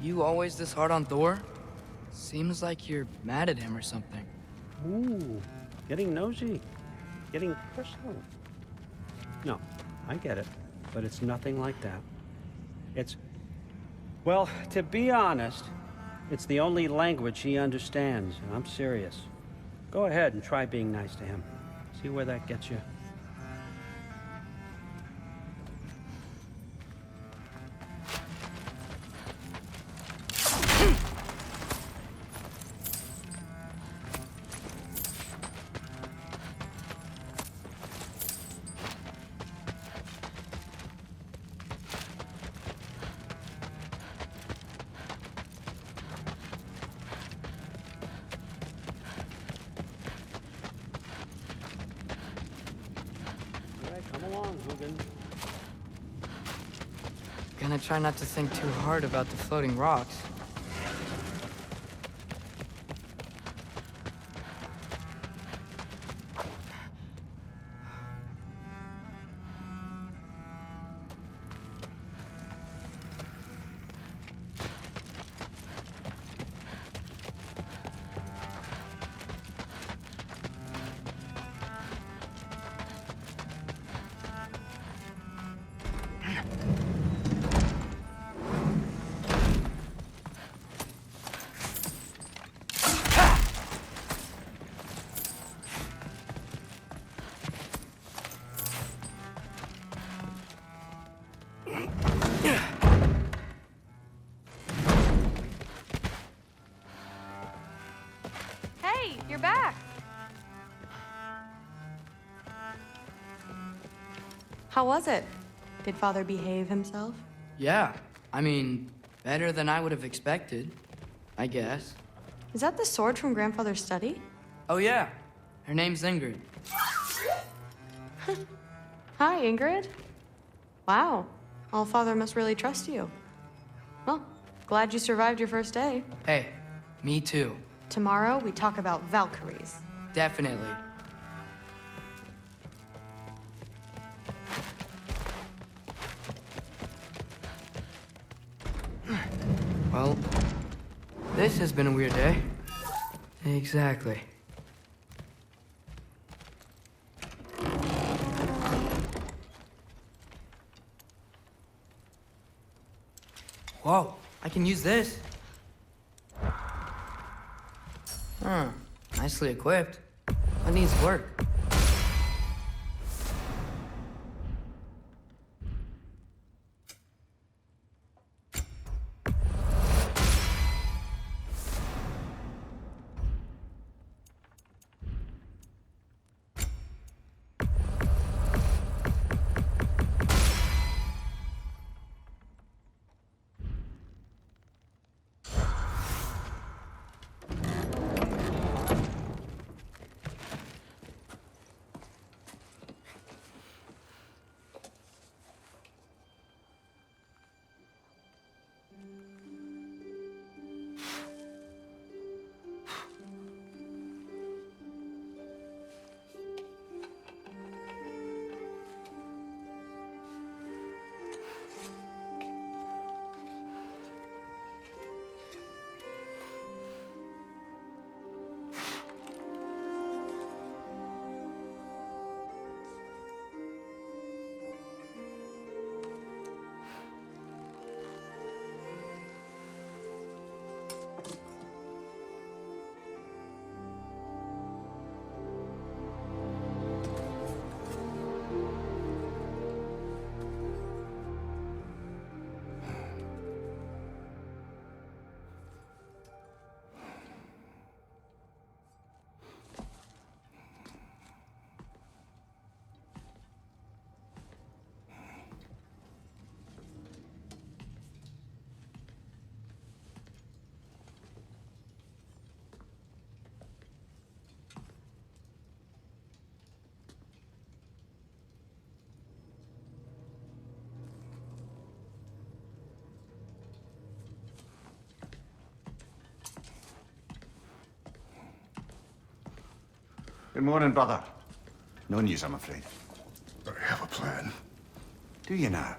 you always this hard on Thor? Seems like you're mad at him or something. Ooh, getting nosy. Getting personal. No, I get it. But it's nothing like that. Well, to be honest, it's the only language he understands, and I'm serious. Go ahead and try being nice to him. See where that gets you. Gonna try not to think too hard about the floating rocks. Hey, you're back. How was it? Did Father behave himself? Yeah, I mean, better than I would have expected, I guess. Is that the sword from Grandfather's study? Oh yeah, her name's Ingrid. Hi, Ingrid. Wow, All-Father must really trust you. Well, glad you survived your first day. Hey, me too. Tomorrow, we talk about Valkyries. Definitely. Well, this has been a weird day. Exactly. Whoa, I can use this. Huh, nicely equipped. What needs work? Good morning, brother. No news, I'm afraid. I have a plan. Do you now?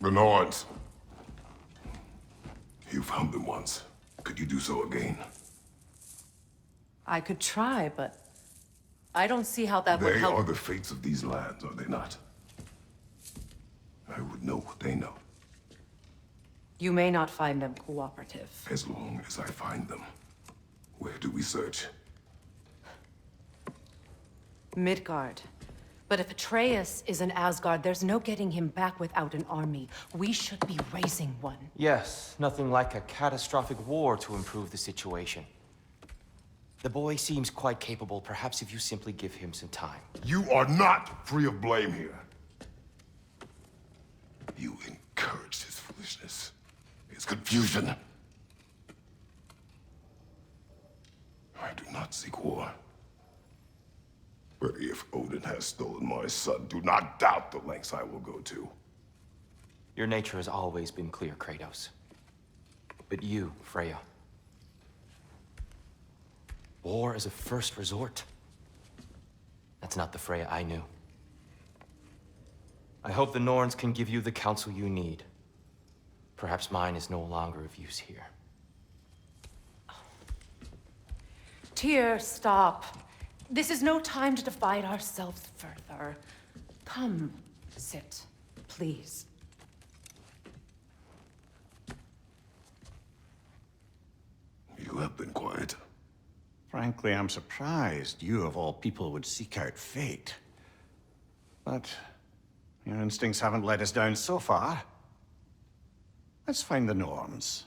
The Norns. You found them once. Could you do so again? I could try, but I don't see how that would They help. are the fates of these lands, are they not? I would know what they know, You may not find them cooperative. as long as I find them. Where do we search? Midgard. But if Atreus is in Asgard, there's no getting him back without an army. We should be raising one. Yes, nothing like a catastrophic war to improve the situation. The boy seems quite capable. Perhaps if you simply give him some time. You are not free of blame here. You encouraged his foolishness, his confusion. I do not seek war. But if Odin has stolen my son, do not doubt the lengths I will go to. Your nature has always been clear, Kratos. But you, Freya. War is a first resort. That's not the Freya I knew. I hope the Norns can give you the counsel you need. Perhaps mine is no longer of use here. Tyr, stop. This is no time to divide ourselves further. Come, sit, please. You have been quiet. Frankly, I'm surprised you of all people would seek out fate. But your instincts haven't let us down so far. Let's find the Norns.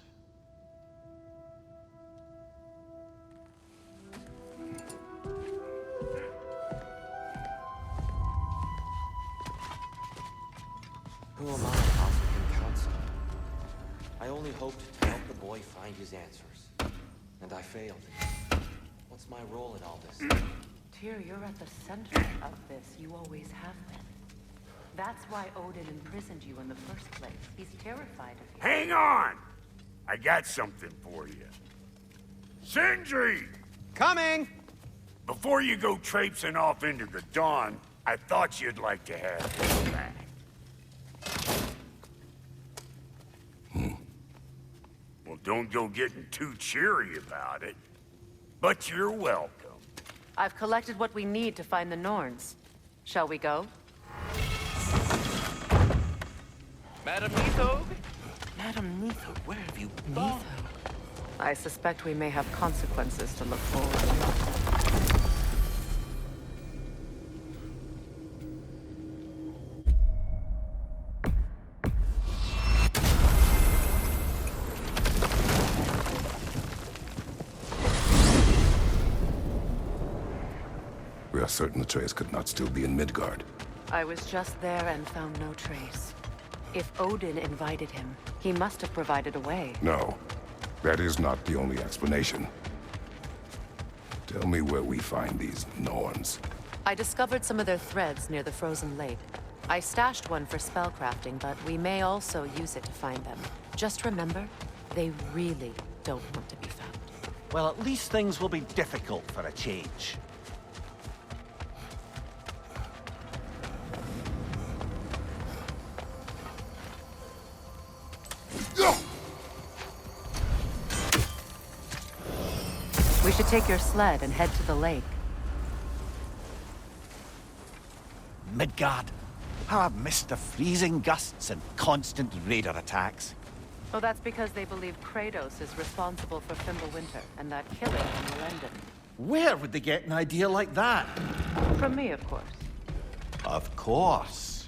Who am I to offer him counsel? I only hoped to help the boy find his answers. And I failed. What's my role in all this? Tyr, you're at the center of this. You always have been. That's why Odin imprisoned you in the first place. He's terrified of you. Hang on! I got something for you. Sindri! Coming! Before you go traipsing off into the dawn, I thought you'd like to have this back. Well, don't go getting too cheery about it. But you're welcome. I've collected what we need to find the Norns. Shall we go? Madam Neathog? Madam Neathog, where have you been? Neither. I suspect we may have consequences to look forward to. We are certain Atreus could not still be in Midgard. I was just there and found no trace. If Odin invited him, he must have provided a way. No, that is not the only explanation. Tell me where we find these Norns. I discovered some of their threads near the frozen lake. I stashed one for spellcrafting, but we may also use it to find them. Just remember, they really don't want to be found. Well, at least things will be difficult for a change. We should take your sled and head to the lake. Midgard. How I've missed the freezing gusts and constant raider attacks. Oh, that's because they believe Kratos is responsible for Fimbulwinter and that killing in Elendon. Where would they get an idea like that? From me, of course. Of course.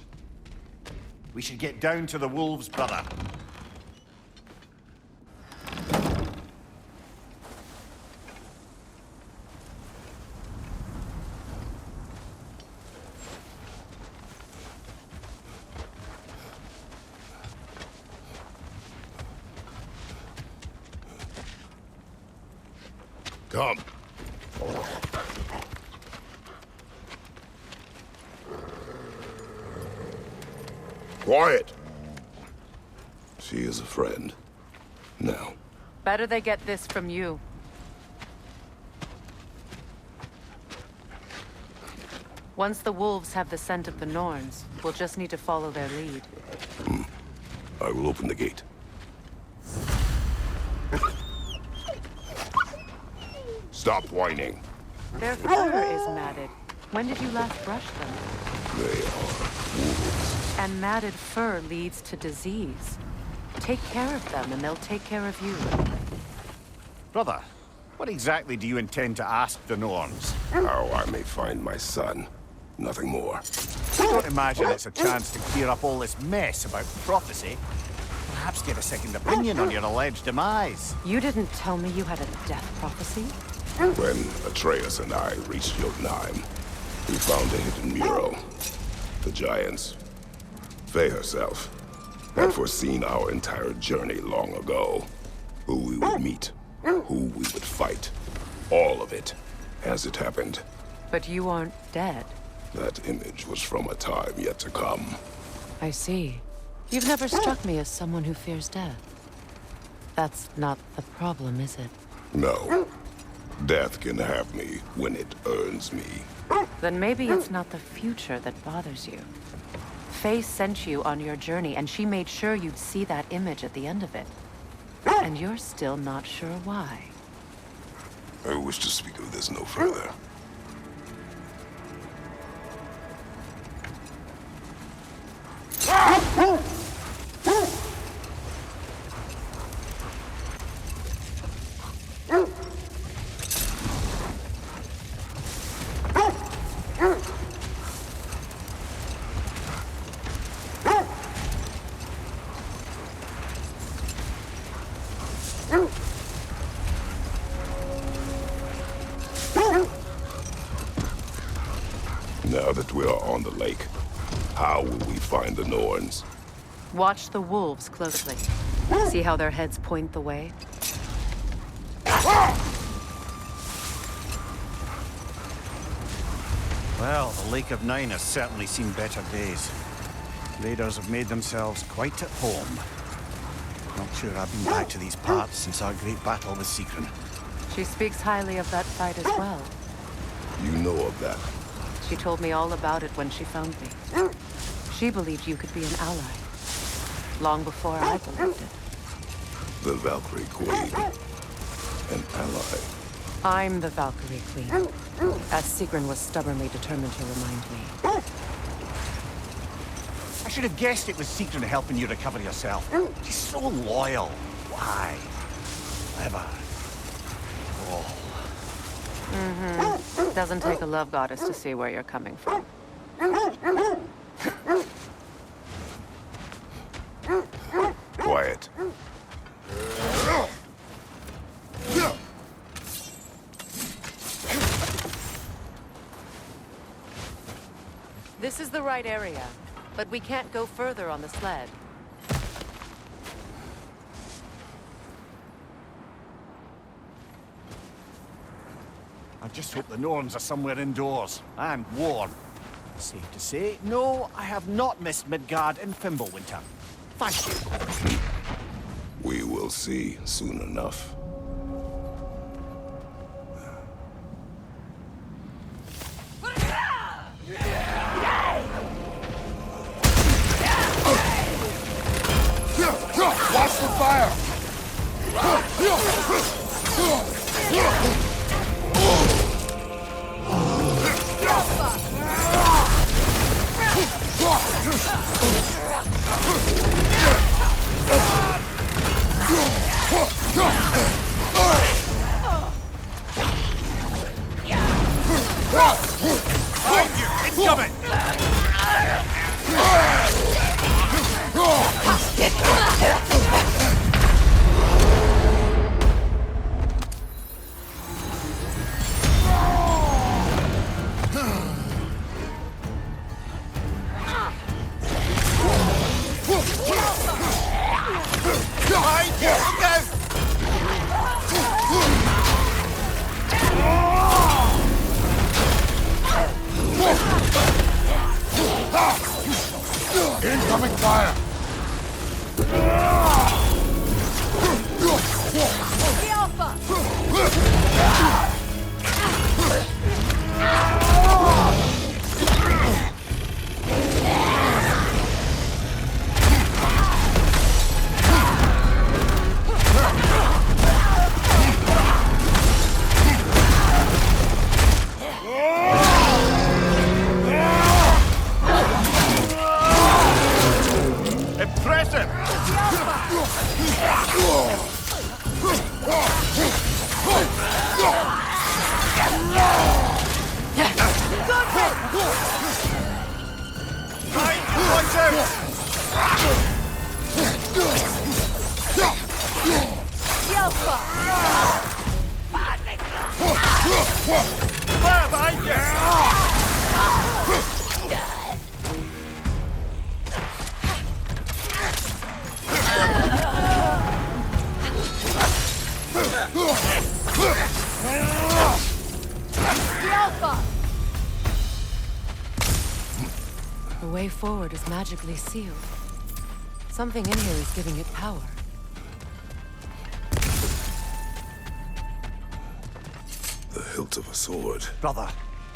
We should get down to the wolves, brother. Come. Quiet. She is a friend. Now. Better they get this from you. Once the wolves have the scent of the Norns, we'll just need to follow their lead. I will open the gate. Stop whining. Their fur is matted. When did you last brush them? They are wolves. And matted fur leads to disease. Take care of them, and they'll take care of you. Brother, what exactly do you intend to ask the Norns? How I may find my son. Nothing more. I don't imagine it's a chance to clear up all this mess about prophecy. Perhaps get a second opinion on your alleged demise. You didn't tell me you had a death prophecy? When Atreus and I reached Jotunheim, we found a hidden mural. The giants, Faye herself, had foreseen our entire journey long ago. Who we would meet, who we would fight. All of it, as it happened. But you aren't dead. That image was from a time yet to come. I see. You've never struck me as someone who fears death. That's not the problem, is it? No. Death can have me when it earns me. Then maybe it's not the future that bothers you. Faye sent you on your journey, and she made sure you'd see that image at the end of it. And you're still not sure why. I wish to speak of this no further. Now that we are on the lake, how will we find the Norns? Watch the wolves closely. See how their heads point the way? Well, the Lake of Nine has certainly seen better days. Raiders have made themselves quite at home. Not sure I've been back to these parts since our great battle with Sigrun. She speaks highly of that fight as well. You know of that. She told me all about it when she found me. She believed you could be an ally. Long before I believed it. The Valkyrie Queen. An ally. I'm the Valkyrie Queen, as Sigrun was stubbornly determined to remind me. I should have guessed it was Sigrun helping you recover yourself. She's so loyal. Why? Clever. Oh. Mm-hmm. Doesn't take a love goddess to see where you're coming from. Quiet. This is the right area, but we can't go further on the sled. I just hope the Norns are somewhere indoors and warm. Safe to say, no, I have not missed Midgard in Fimbulwinter. Thank you. We will see soon enough. Watch the fire! Incoming! Incoming fire! The Alpha! Watch out! Fire behind you! The way forward is magically sealed. Something in here is giving it power. The hilt of a sword. Brother,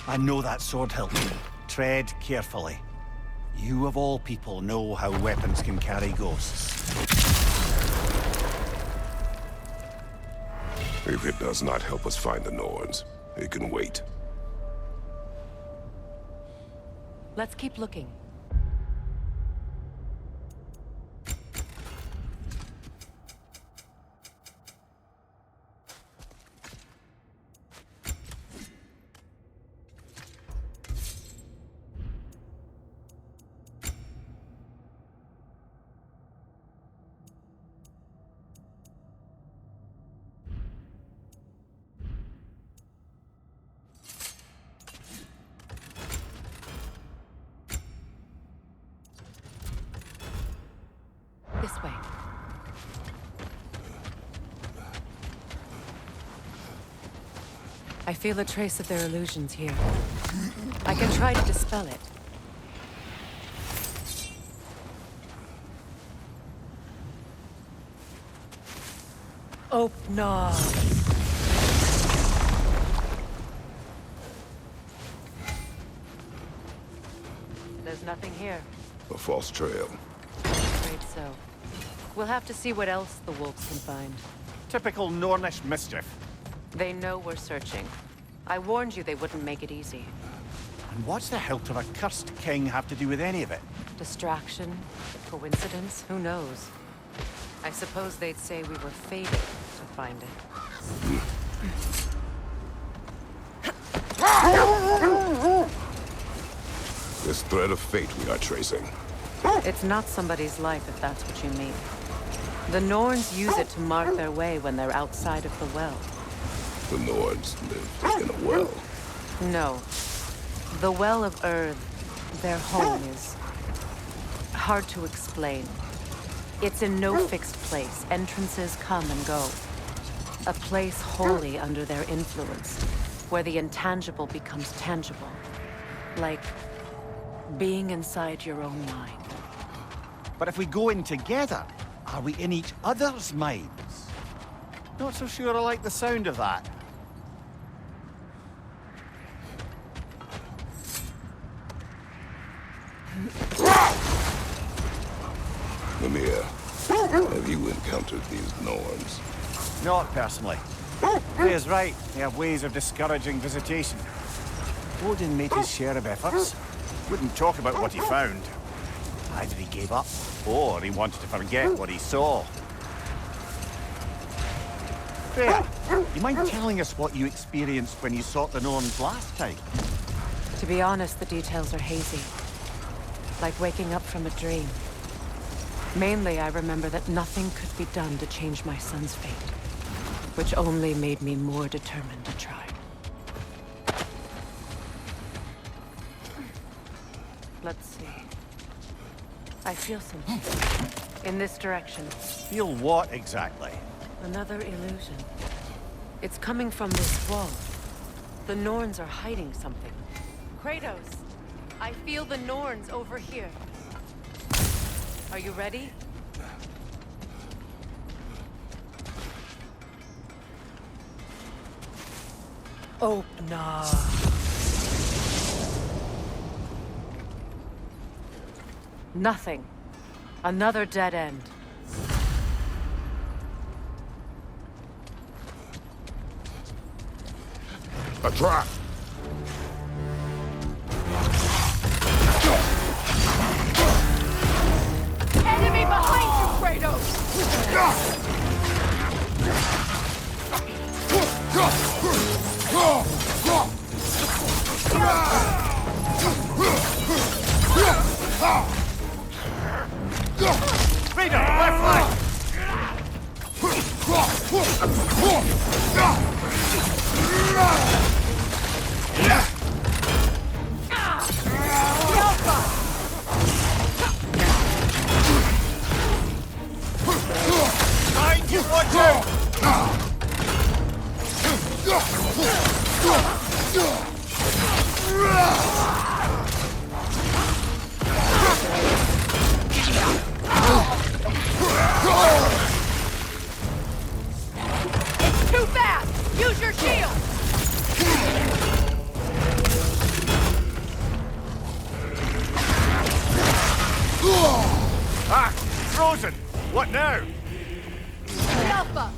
I know that sword hilt. Tread carefully. You of all people know how weapons can carry ghosts. If it does not help us find the Norns, it can wait. Let's keep looking. This way. I feel a trace of their illusions here. I can try to dispel it. Oh, no. There's nothing here. A false trail. Afraid so. We'll have to see what else the wolves can find. Typical Nornish mischief. They know we're searching. I warned you they wouldn't make it easy. And what's the hilt of a cursed king have to do with any of it? Distraction? Coincidence? Who knows? I suppose they'd say we were fated to find it. This thread of fate we are tracing. It's not somebody's life, if that's what you mean. The Norns use it to mark their way when they're outside of the well. The Norns live in a well. No. The Well of Earth, their home, is hard to explain. It's in no fixed place. Entrances come and go. A place wholly under their influence, where the intangible becomes tangible. Like being inside your own mind. But if we go in together, are we in each other's minds? Not so sure I like the sound of that. Mimir, have you encountered these Norns? Not personally. Freya's right. They have ways of discouraging visitation. Odin made his share of efforts. Wouldn't talk about what he found. Either he gave up, or he wanted to forget what he saw. Freya, you mind telling us what you experienced when you sought the Norns last time? To be honest, the details are hazy. Like waking up from a dream. Mainly, I remember that nothing could be done to change my son's fate. Which only made me more determined to try. Let's see. I feel something. In this direction. Feel what exactly? Another illusion. It's coming from this wall. The Norns are hiding something. Kratos! I feel the Norns over here. Are you ready? Oh, no. Nothing. Another dead end. A trap! Enemy behind you, Kratos! Raider, left flank! Behind you, watch out! It's too fast! Use your shield! Ah! Frozen! What now? Alpha!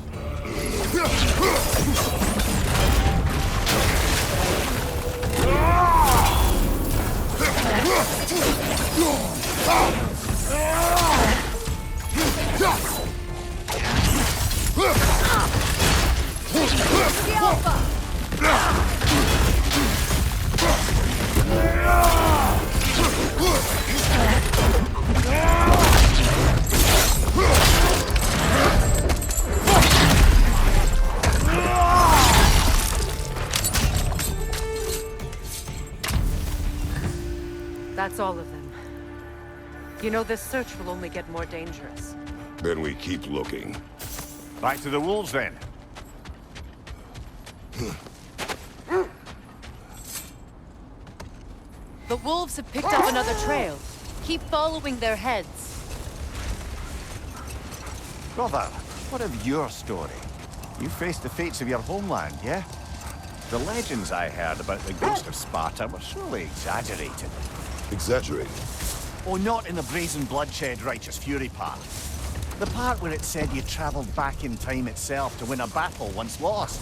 That's all of them. You know, this search will only get more dangerous. Then we keep looking. Back to the wolves, then. The wolves have picked up another trail. Keep following their heads. Brother, what of your story? You faced the fates of your homeland, yeah? The legends I heard about the ghost of Sparta were surely exaggerated. Exaggerated. Oh, not in the brazen bloodshed righteous fury part. The part where it said you traveled back in time itself to win a battle once lost.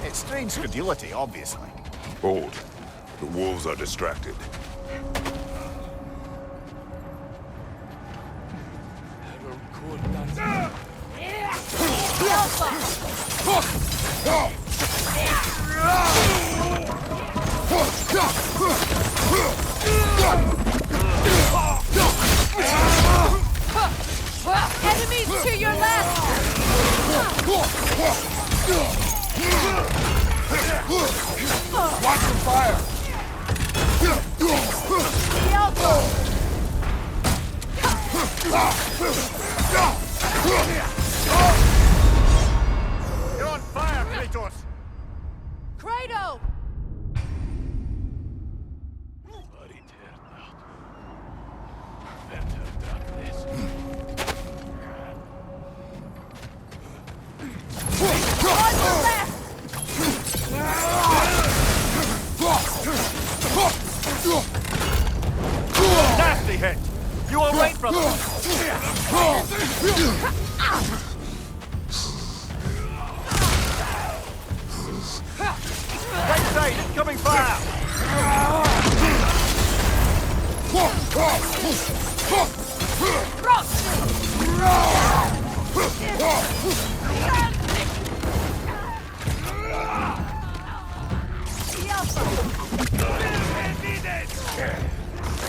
It's strange credulity, obviously. Hold. The wolves are distracted. Enemies to your left! Watch the fire! You're on fire, Kratos! Kratos! Nasty hit! You all right, brother? Right side, incoming fire!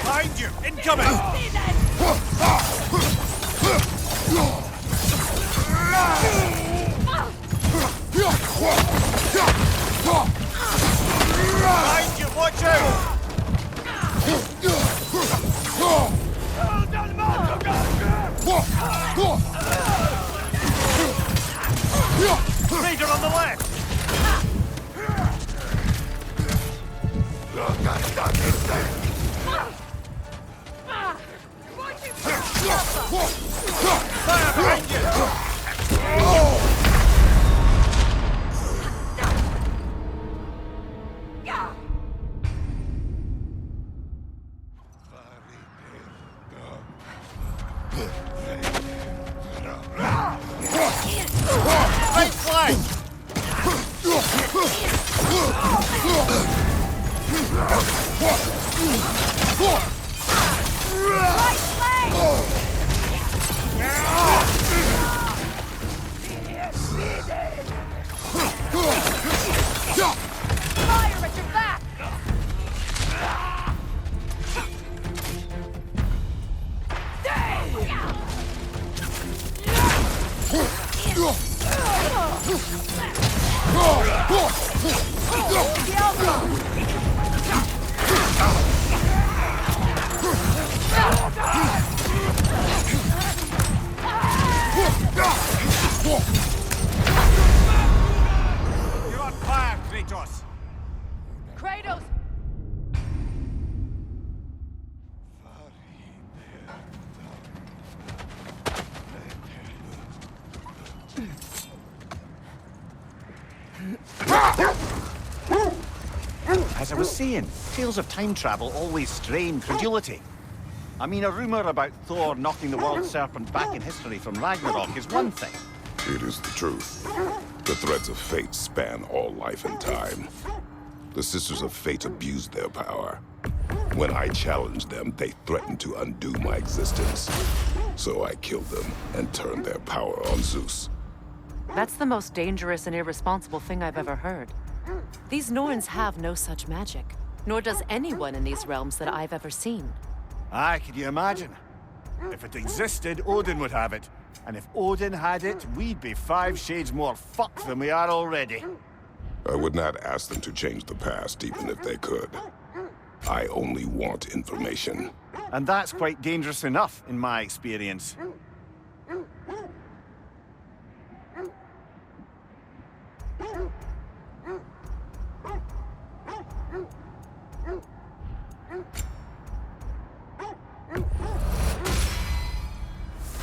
Behind you! Incoming! Behind you! Watch out! Raider on the left! Fire behind you! Right flank! Right flank! You're on fire, Kratos! Kratos! As I was saying, tales of time travel always strain credulity. I mean, a rumor about Thor knocking the world serpent back in history from Ragnarok is one thing. It is the truth. The threads of fate span all life and time. The Sisters of Fate abused their power. When I challenged them, they threatened to undo my existence. So I killed them and turned their power on Zeus. That's the most dangerous and irresponsible thing I've ever heard. These Norns have no such magic, nor does anyone in these realms that I've ever seen. Aye, can you imagine? If it existed, Odin would have it. And if Odin had it, we'd be 5 shades more fucked than we are already. I would not ask them to change the past, even if they could. I only want information. And that's quite dangerous enough, in my experience.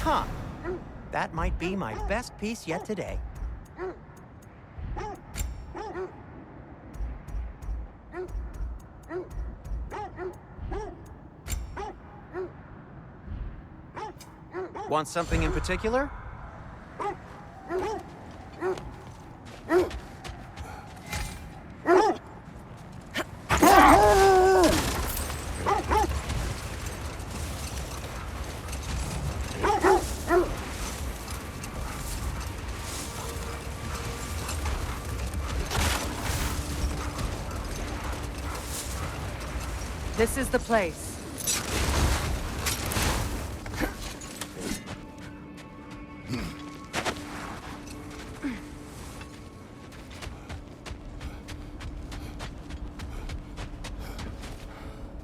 Huh. That might be my best piece yet today. Want something in particular? This is the place.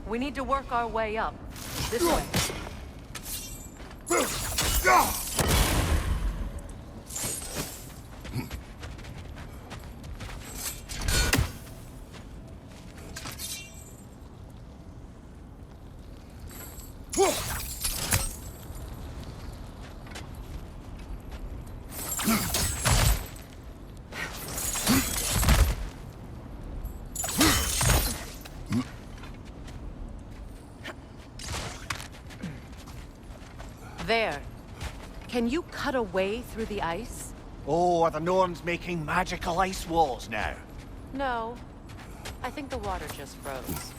We need to work our way up. This way. There. Can you cut a way through the ice? Oh, are the Norns making magical ice walls now? No. I think the water just froze.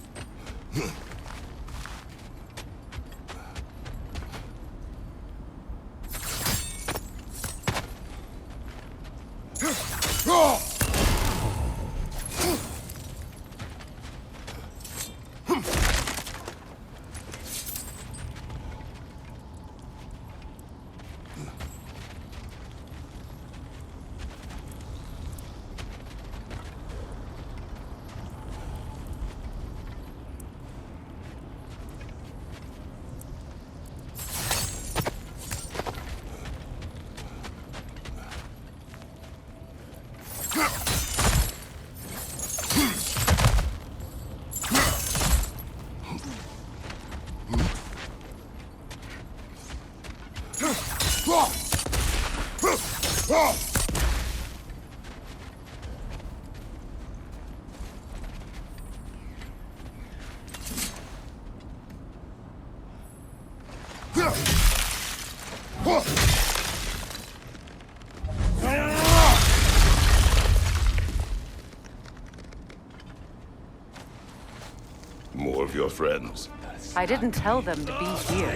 More of your friends. I didn't tell them to be here.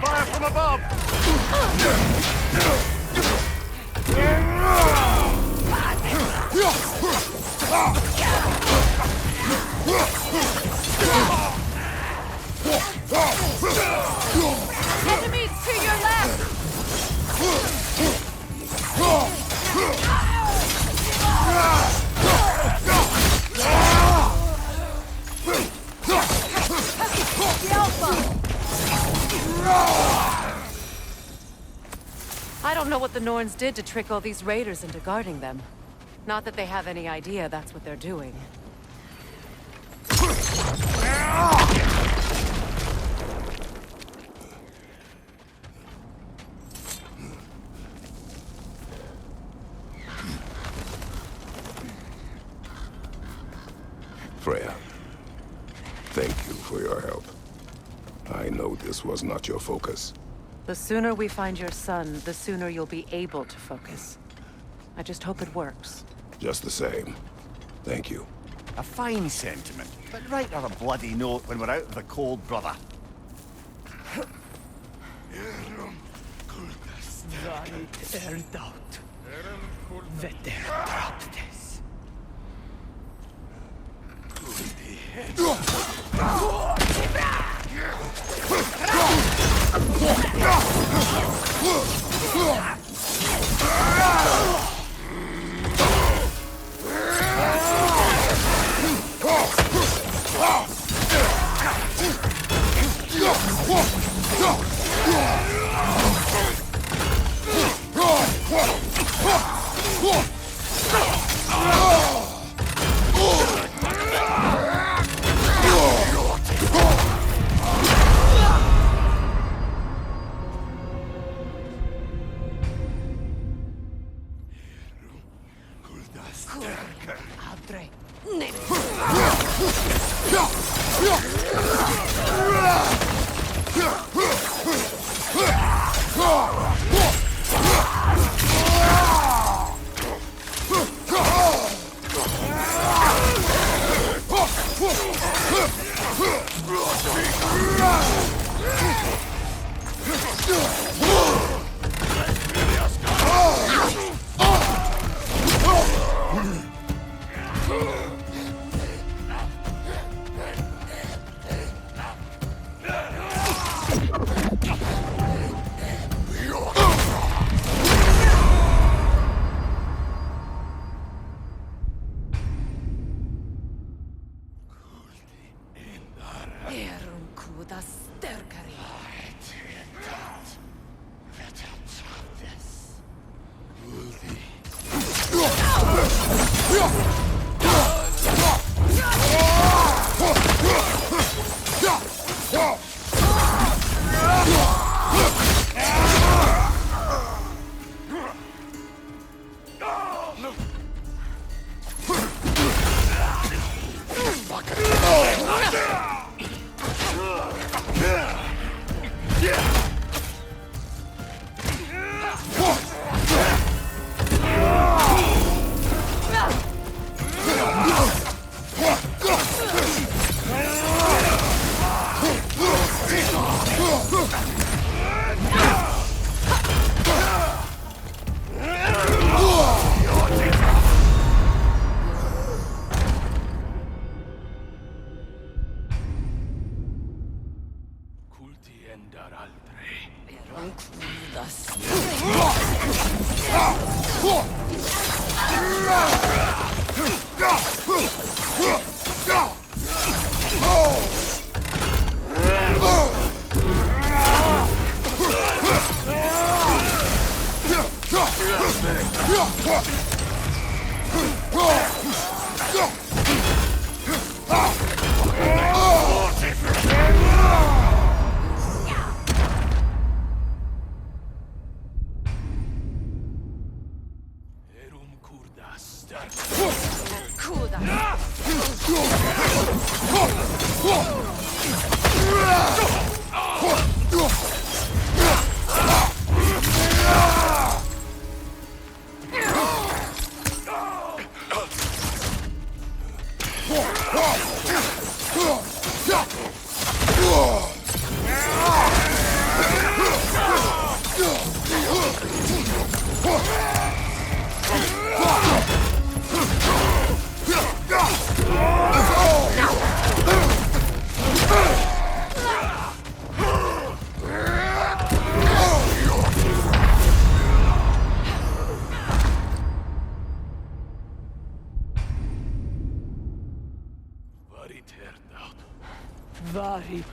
Fire from above! Enemies to your left! I don't know what the Norns did to trick all these raiders into guarding them. Not that they have any idea that's what they're doing. Freya, thank you for your help. I know this was not your focus. The sooner we find your son, the sooner you'll be able to focus. I just hope it works. Just the same, thank you. A fine sentiment, but write her a bloody note when we're out of the cold, brother. Varit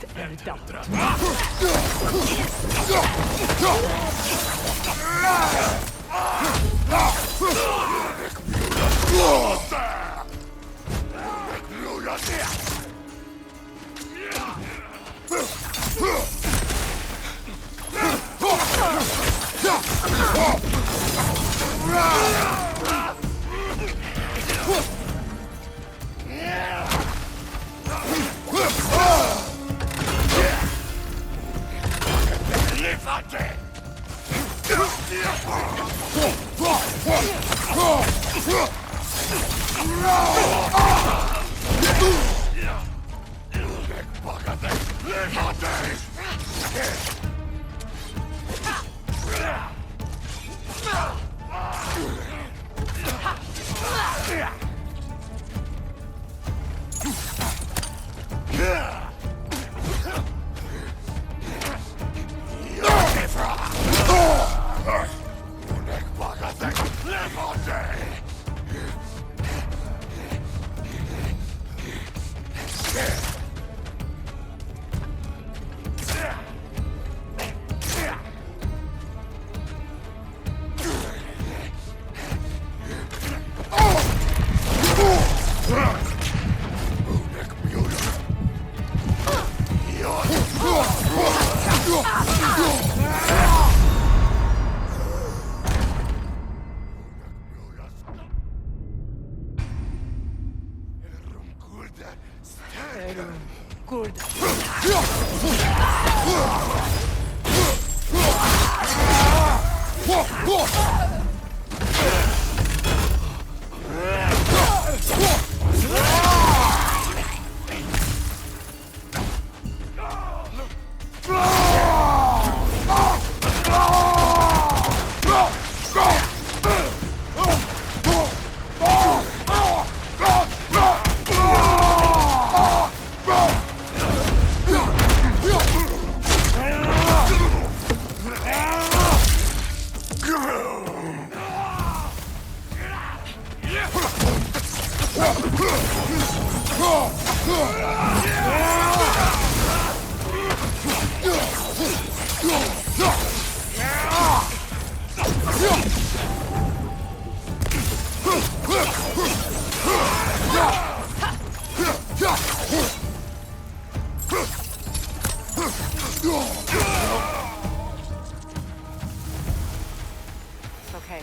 Okay,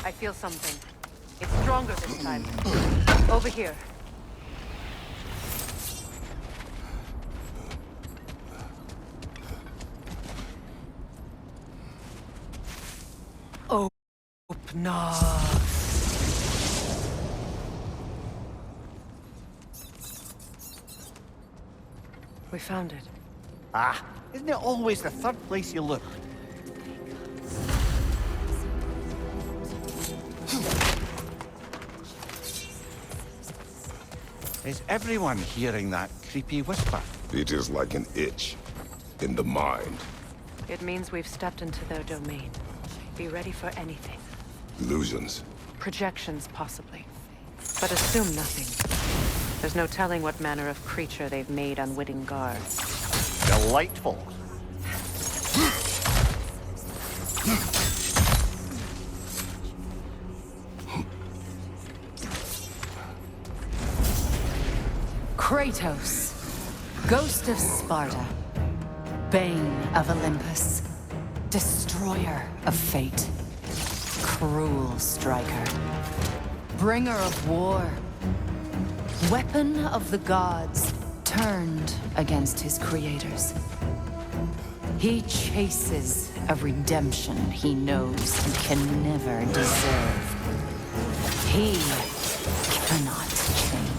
I feel something. It's stronger this time. Over here. Open up. We found it. Ah, isn't it always the third place you look? Is everyone hearing that creepy whisper? It is like an itch in the mind. It means we've stepped into their domain. Be ready for anything. Illusions. Projections, possibly. But assume nothing. There's no telling what manner of creature they've made unwitting guards. Delightful. Kratos, Ghost of Sparta, Bane of Olympus, Destroyer of Fate, Cruel Striker, Bringer of War, Weapon of the Gods, turned against his creators. He chases a redemption he knows he can never deserve. He cannot change.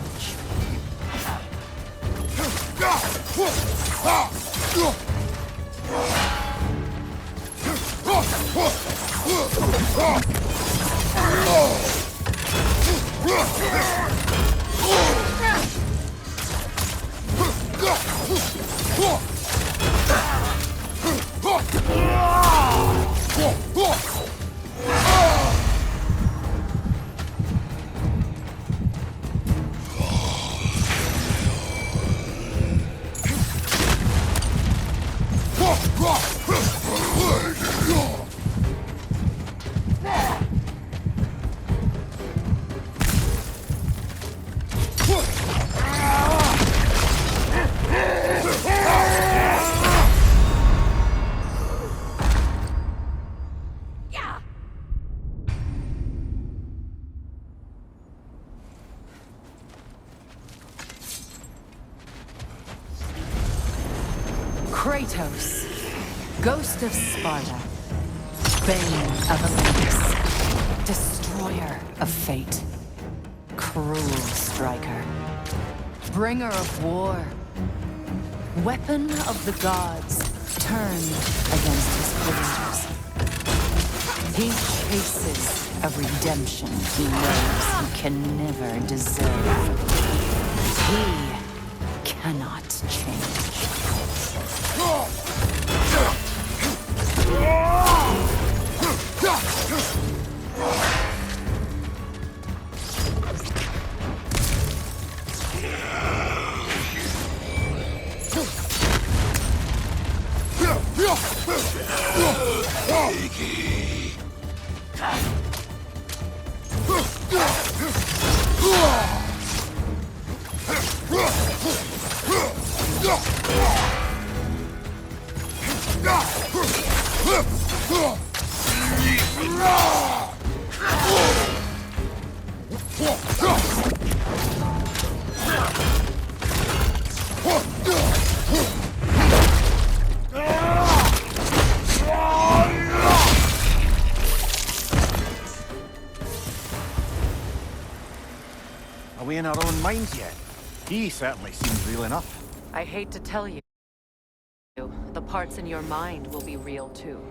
Kratos, ghost of Sparta, bane of Olympus, destroyer of fate, cruel striker, bringer of war, weapon of the gods, turned against his creators. He chases a redemption he knows he can never deserve. He cannot change. Are we in our own minds yet? He certainly seems real enough. I hate to tell you, the parts in your mind will be real too.